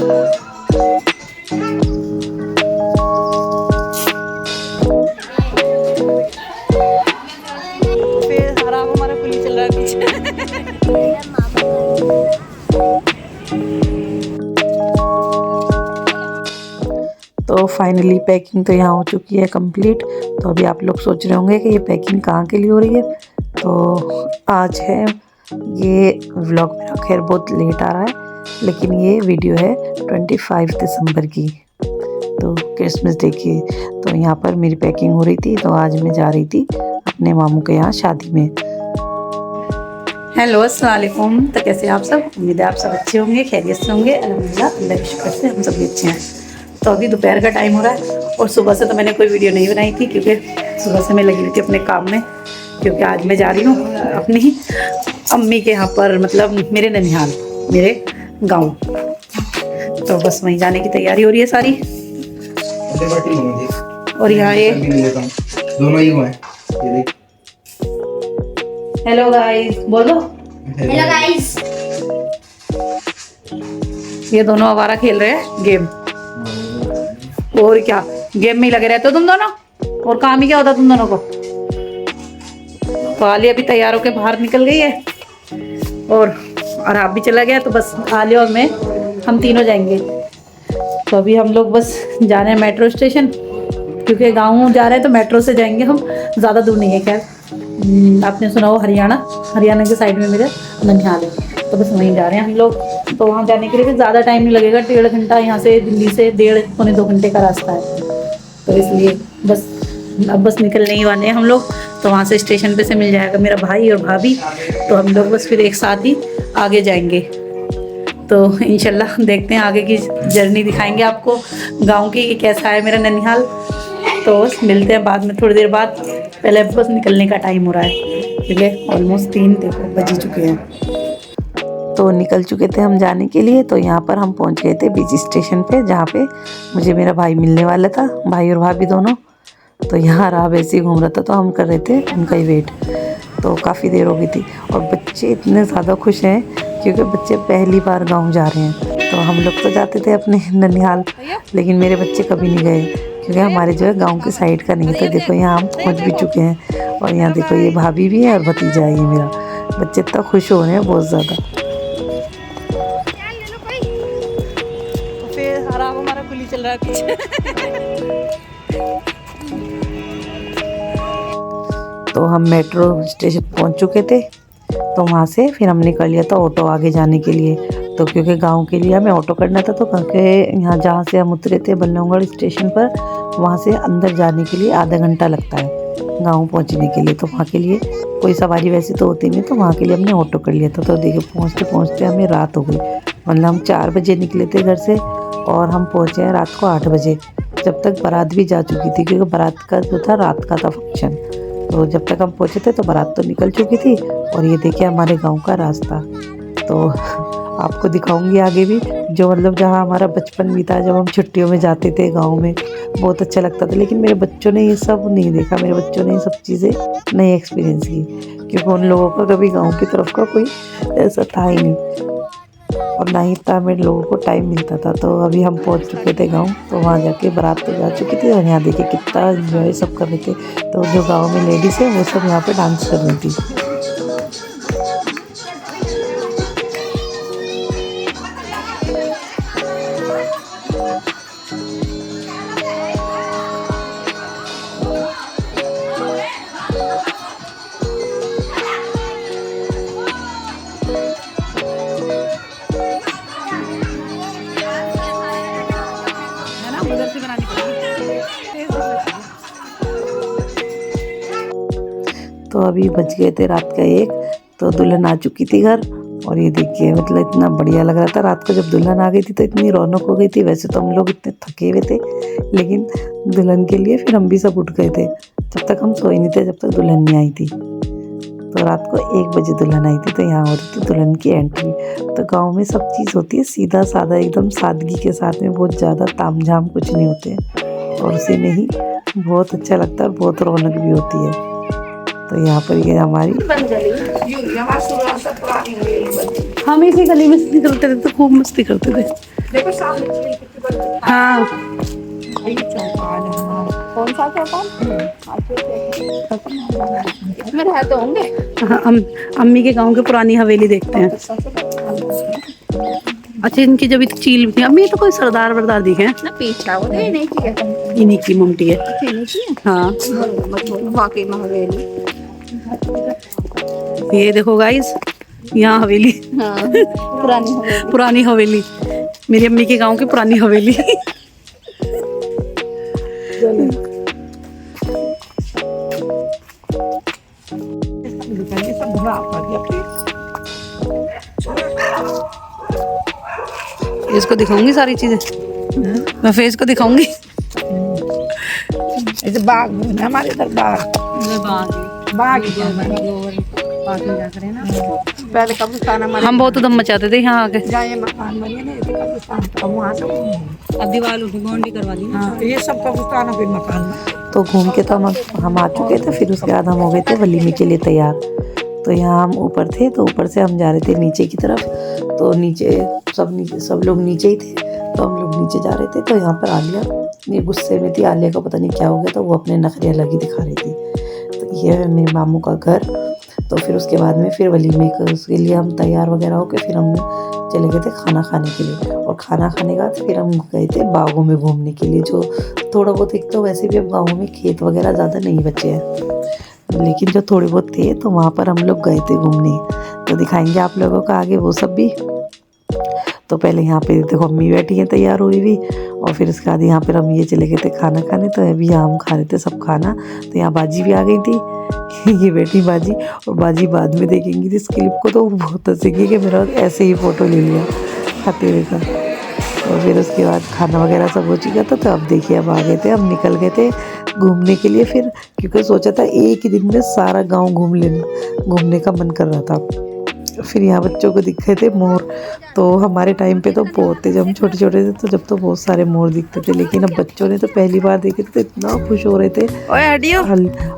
फिर आराम हमारा पुलिस चल रहा है पीछे। तो फाइनली पैकिंग तो यहाँ हो चुकी है कंप्लीट। तो अभी आप लोग सोच रहे होंगे कि ये पैकिंग कहाँ के लिए हो रही है। तो आज है ये व्लॉग, मेरा खैर बहुत लेट आ रहा है, लेकिन ये वीडियो है 25 दिसंबर की, तो क्रिसमस डे की। तो यहाँ पर मेरी पैकिंग हो रही थी। तो आज मैं जा रही थी अपने मामू के यहाँ शादी में। हेलो अस्सलाम वालेकुम। तो कैसे आप सब? उम्मीद है आप सब अच्छे होंगे, खैरियत से होंगे। अल्हम्दुलिल्लाह, अल्लाह के शुक्र से हम सब भी अच्छे हैं। तो अभी दोपहर का टाइम हो रहा है और सुबह से तो मैंने कोई वीडियो नहीं बनाई थी, क्योंकि सुबह से मैं लगी हुई थी अपने काम में। क्योंकि आज मैं जा रही हूँ अपनी अम्मी के यहाँ पर, मतलब मेरे ननिहाल, मेरे गाँव। तो बस वहीं जाने की तैयारी हो रही है सारी। और यहाँ ये दोनों ही हुए हैं। हेलो गाइस बोलो। Hello guys. ये दोनों आवारा खेल रहे हैं गेम। और क्या, गेम में ही लगे रहते हो तुम दोनों, और काम ही क्या होता तुम दोनों को। तो आलिया भी तैयार होकर बाहर निकल गई है और आप भी चला गया। तो बस आलिया और मैं, हम तीनों जाएंगे। तो अभी हम लोग बस जा रहे हैं मेट्रो स्टेशन, क्योंकि गाँव जा रहे हैं तो मेट्रो से जाएंगे हम, ज़्यादा दूर नहीं है। खैर आपने सुना हो हरियाणा के साइड में मेरे ननिहाल है, तो बस वहीं जा रहे हैं हम लोग। तो वहाँ जाने के लिए भी ज़्यादा टाइम नहीं लगेगा, 1.5 घंटा यहाँ से, दिल्ली से 1.5-पौने 2 घंटे का रास्ता है। तो इसलिए बस अब बस निकलने ही वाले हैं हम लोग। तो वहाँ से स्टेशन पे से मिल जाएगा मेरा भाई और भाभी, तो हम लोग बस फिर एक साथ ही आगे जाएंगे। तो इंशाल्लाह देखते हैं आगे की जर्नी, दिखाएंगे आपको गाँव की कि कैसा है मेरा ननिहाल। तो बस मिलते हैं बाद में, थोड़ी देर बाद। पहले बस निकलने का टाइम हो रहा है, क्योंकि ऑलमोस्ट 3 बज ही चुके हैं। तो निकल चुके थे हम जाने के लिए। तो यहाँ पर हम पहुँच गए थे बीच स्टेशन पे, जहाँ पे मुझे मेरा भाई मिलने वाला था, भाई और भाभी दोनों। तो यहाँ राह वैसे ही घूम रहा था, तो हम कर रहे थे उनका ही वेट। तो काफ़ी देर हो गई थी और बच्चे इतने ज़्यादा खुश हैं, क्योंकि बच्चे पहली बार गाँव जा रहे हैं। तो हम लोग तो जाते थे अपने ननिहाल, लेकिन मेरे बच्चे कभी नहीं गए, क्योंकि हमारे जो है गांव के साइड का नहीं। तो देखो यहाँ हम पहुँच भी चुके हैं, और यहाँ देखो ये भाभी भी है और भतीजा है ये मेरा। बच्चे इतना खुश हो रहे हैं बहुत ज़्यादा। फिर आराम हमारा पुलिस चल रहा है पीछे। तो हम मेट्रो स्टेशन पहुँच चुके थे। तो वहाँ से फिर हमने कर लिया था ऑटो आगे जाने के लिए। तो क्योंकि गांव के लिए हमें ऑटो करना था, तो क्योंकि यहाँ जहाँ से हम उतरे थे बल्लभगढ़ स्टेशन पर, वहाँ से अंदर जाने के लिए आधा घंटा लगता है गांव पहुँचने के लिए। तो वहाँ के लिए कोई सवारी वैसे तो होती नहीं, तो वहाँ के लिए हमने ऑटो कर लिया था। तो देखिए पहुँचते पहुँचते हमें रात हो गई। मतलब हम 4 बजे निकले थे घर से और हम पहुँचे हैं रात को 8 बजे, जब तक बारात भी जा चुकी थी, क्योंकि बारात का जो था रात का था फंक्शन। तो जब तक हम पहुँचे थे तो बारात तो निकल चुकी थी। और ये देखिए हमारे गाँव का रास्ता। तो आपको दिखाऊंगी आगे भी, जो मतलब जहाँ हमारा बचपन बीता, जब हम छुट्टियों में जाते थे गांव में, बहुत अच्छा लगता था। लेकिन मेरे बच्चों ने ये सब नहीं देखा, मेरे बच्चों ने ये सब चीज़ें नहीं एक्सपीरियंस की, क्योंकि उन लोगों का कभी गांव की तरफ का कोई ऐसा था ही नहीं, और ना ही इतना मेरे लोगों को टाइम मिलता था। तो अभी हम पहुंच चुके थे गांव। तो वहाँ जाके बारात तो जा चुकी थी, और यहाँ देखिए कितना इन्जॉय सब कर रहे थे। तो जो गाँव में लेडीज़ है वो सब यहाँ पर डांस कर रही थी। तो अभी बज गए थे रात का 1। तो दुल्हन आ चुकी थी घर, और ये देखिए मतलब इतना बढ़िया लग रहा था। रात को जब दुल्हन आ गई थी तो इतनी रौनक हो गई थी। वैसे तो हम लोग इतने थके हुए थे, लेकिन दुल्हन के लिए फिर हम भी सब उठ गए थे। जब तक हम सोए नहीं थे, जब तक दुल्हन नहीं आई थी। तो रात को 1 बजे दुल्हन आई थी। तो यहाँ हो रही थी दुल्हन की एंट्री। तो गाँव में सब चीज़ होती है सीधा साधा, एकदम सादगी के साथ में, बहुत ज़्यादा ताम झाम कुछ नहीं होते हैं, और उसी में ही बहुत अच्छा लगता है और बहुत रौनक भी होती है। तो यहाँ पर ये हमारी हम इसी गली में निकलते थे तो खूब मस्ती करते थे। देखो सामने चील कितनी बड़ी है। हाँ यही चौपाल है। कौन सा चौपाल? इसमें रह तो होंगे। हाँ, अम्मी के गांव की पुरानी हवेली देखते हैं। अच्छा इनकी जब इतनी चील थी अम्मी, तो कोई सरदार वरदार दिखे हैं ना पीछा वो नहीं की है। इन्हीं की ममटी है। अच्छी नहीं की है। हाँ वाकई में हवेली। ये देखो गाइस, यहाँ हवेली, हाँ पुरानी हवेली। पुरानी हवेली, मेरी अम्मी के गांव की पुरानी हवेली। इसको दिखाऊंगी सारी चीजें, मैं फेस को दिखाऊंगी। ऐसे बाग है ना हमारे इधर बाग। बाग पहले कब्रिस्तान हमारे। हम बहुत उधम मचाते थे यहाँ आके। जहाँ ये मकान बने ना, ये कब्रिस्तान था, वहाँ से अब दीवार उठी बाउंड्री करवा दी। हाँ ये सब कब्रिस्तान है, फिर मकान में। तो घूम के तो हम आ चुके थे। फिर उसके बाद हम हो गए थे वलीमे के लिए तैयार। तो यहाँ हम ऊपर थे, तो ऊपर से हम जा रहे थे नीचे की तरफ। तो नीचे सब लोग नीचे ही थे, तो हम लोग नीचे जा रहे थे। तो यहाँ पर आलिया ये गुस्से में थी। आलिया को पता नहीं क्या हो गया था, वो अपने नखरे अलग ही दिखा रही थी। तो ये है मेरे मामू का घर। तो फिर उसके बाद में फिर वलीमे के लिए हम तैयार वगैरह होकर फिर हम चले गए थे खाना खाने के लिए। और खाना खाने के बाद फिर हम गए थे बागों में घूमने के लिए। जो थोड़ा बहुत, एक तो वैसे भी अब गाँवों में खेत वगैरह ज़्यादा नहीं बचे हैं, लेकिन जो थोड़े बहुत थे तो वहाँ पर हम लोग गए थे घूमने। तो दिखाएंगे आप लोगों को आगे वो सब भी। तो पहले यहाँ पे देखो अम्मी बैठी हैं तैयार हुई भी, और फिर उसके बाद यहाँ पर हम ये चले गए थे खाना खाने। तो अभी यहाँ हम खा रहे थे सब खाना। तो यहाँ बाजी भी आ गई थी। ये बैठी बाजी, और बाजी बाद में देखेंगी तो इस क्लिप को तो बहुत हंसेगी कि मेरा ऐसे ही फ़ोटो ले लिया खाते हुए का। और फिर उसके बाद खाना वगैरह सब हो चुका था। तो अब देखिए अब आ गए थे, हम निकल गए थे घूमने के लिए। फिर क्योंकि सोचा था एक ही दिन में सारा गांव घूमने का मन कर रहा था। फिर यहाँ बच्चों को दिखे थे मोर। तो हमारे टाइम पे तो बहुत थे, जब हम छोटे छोटे थे तो जब तो बहुत सारे मोर दिखते थे, लेकिन अब बच्चों ने तो पहली बार देखे थे तो इतना खुश हो रहे थे।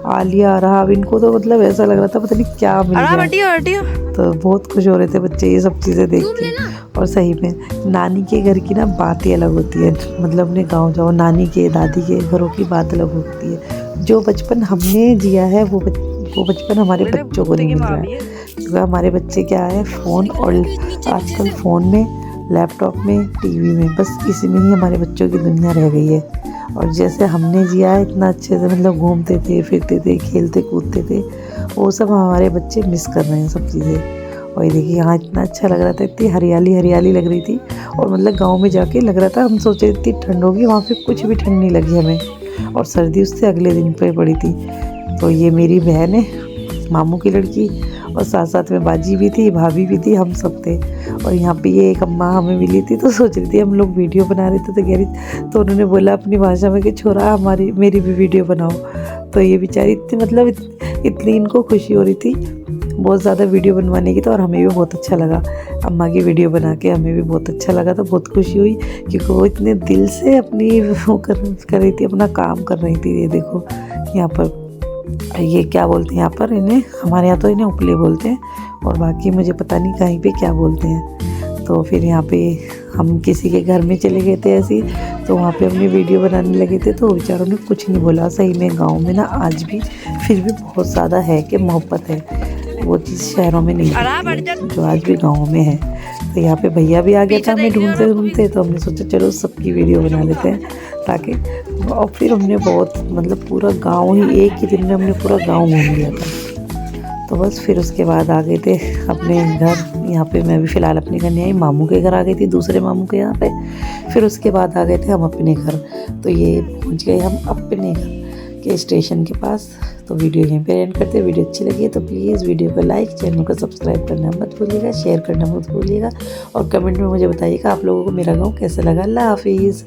आलिया रहा, इनको तो मतलब ऐसा लग रहा था पता नहीं क्या मिल गया। तो बहुत खुश हो रहे थे बच्चे ये सब चीज़ें देख के। और सही में नानी के घर की ना बात ही अलग होती है। मतलब अपने गाँव जाओ, नानी के दादी के घरों की बात अलग होती है। जो बचपन हमने जिया है वो बचपन हमारे बच्चों को नहीं मिल रहा है। क्योंकि हमारे बच्चे क्या है, फ़ोन, और आजकल फ़ोन में, लैपटॉप में, टीवी में, बस इसी में ही हमारे बच्चों की दुनिया रह गई है। और जैसे हमने जिया है इतना अच्छे से, मतलब घूमते थे, फिरते थे, खेलते कूदते थे, वो सब हमारे बच्चे मिस कर रहे हैं सब चीज़ें। और ये देखिए यहाँ इतना अच्छा लग रहा था, इतनी हरियाली हरियाली लग रही थी। और मतलब गाँव में जाके लग रहा था, हम सोचे इतनी ठंड होगी, वहाँ पे कुछ भी ठंड नहीं लगी हमें। और सर्दी उससे अगले दिन पे पड़ी थी। तो ये मेरी बहन है, मामू की लड़की, और साथ साथ में बाजी भी थी, भाभी भी थी, हम सब थे। और यहाँ पे ये एक अम्मा हमें मिली थी, तो सोच रही थी हम लोग वीडियो बना रहे थे। तो कह रही, तो उन्होंने बोला अपनी भाषा में कि छोरा मेरी भी वीडियो बनाओ। तो ये बेचारी इतनी, मतलब इतनी इनको खुशी हो रही थी बहुत ज़्यादा वीडियो बनवाने की। तो और हमें भी बहुत अच्छा लगा, अम्मा की वीडियो बना के हमें भी बहुत अच्छा लगा। तो बहुत खुशी हुई क्योंकि वो इतने दिल से अपनी वो कर रही थी, अपना काम कर रही थी। ये देखो यहाँ पर, ये क्या बोलते हैं यहाँ पर इन्हें, हमारे यहाँ तो इन्हें उपले बोलते हैं, और बाकी मुझे पता नहीं कहीं पे क्या बोलते हैं। तो फिर यहाँ पे हम किसी के घर में चले गए थे ऐसे ही, तो वहाँ पे अपनी वीडियो बनाने लगे थे। तो बेचारों ने कुछ नहीं बोला। सही में गांव में ना आज भी फिर भी बहुत ज़्यादा है कि मोहब्बत है, वो चीज़ शहरों में नहीं है जो आज भी गाँव में है। तो यहाँ पे भैया भी आ गया था हमें ढूंढते, तो हमने सोचा चलो सबकी वीडियो बना लेते हैं ताकि। और फिर हमने बहुत, मतलब पूरा गांव ही एक ही दिन में हमने पूरा गांव घूम लिया था। तो बस फिर उसके बाद आ गए थे अपने घर। यहाँ पे मैं भी फ़िलहाल अपने घर नहीं आई, मामू के घर आ गई थी, दूसरे मामू के यहाँ पे। फिर उसके बाद आ गए थे हम अपने घर। तो ये पहुँच गए हम अपने घर के स्टेशन के पास। तो वीडियो यहीं पे एंड करते हैं। वीडियो अच्छी लगी है तो प्लीज़ वीडियो को लाइक, चैनल को सब्सक्राइब करना मत भूलिएगा, शेयर करना मत भूलिएगा, और कमेंट में मुझे बताइएगा आप लोगों को मेरा गाँव कैसा लगा। अल्लाह हाफिज़।